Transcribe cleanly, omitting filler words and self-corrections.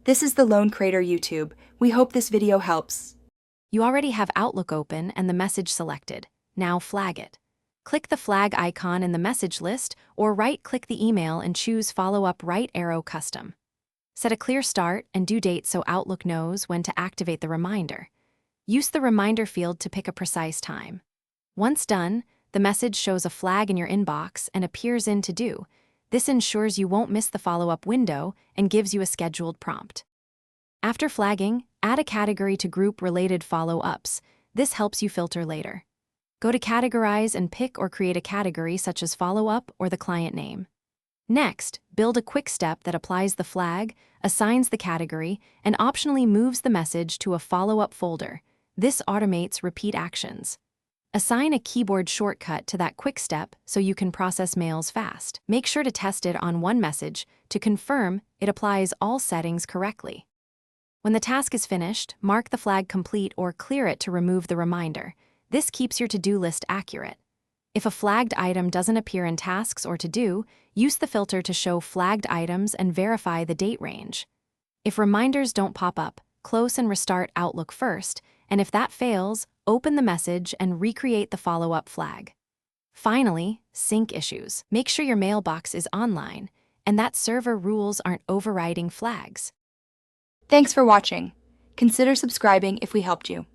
This is the Lone Crater YouTube. We hope this video helps. You already have Outlook open and the message selected. Now flag it. Click the flag icon in the message list or right-click the email and choose Follow Up Right Arrow Custom. Set a clear start and due date so Outlook knows when to activate the reminder. Use the reminder field to pick a precise time. Once done, the message shows a flag in your inbox and appears in To Do. This ensures you won't miss the follow-up window and gives you a scheduled prompt. After flagging, add a category to group related follow-ups. This helps you filter later. Go to Categorize and pick or create a category such as follow-up or the client name. Next, build a quick step that applies the flag, assigns the category, and optionally moves the message to a follow-up folder. This automates repeat actions. Assign a keyboard shortcut to that quick step so you can process mails fast. Make sure to test it on one message to confirm it applies all settings correctly. When the task is finished, mark the flag complete or clear it to remove the reminder. This keeps your to-do list accurate. If a flagged item doesn't appear in Tasks or To Do, use the filter to show flagged items and verify the date range. If reminders don't pop up, close and restart Outlook first, and if that fails, open the message and recreate the follow-up flag. Finally, sync issues. Make sure your mailbox is online and that server rules aren't overriding flags. Thanks for watching. Consider subscribing if we helped you.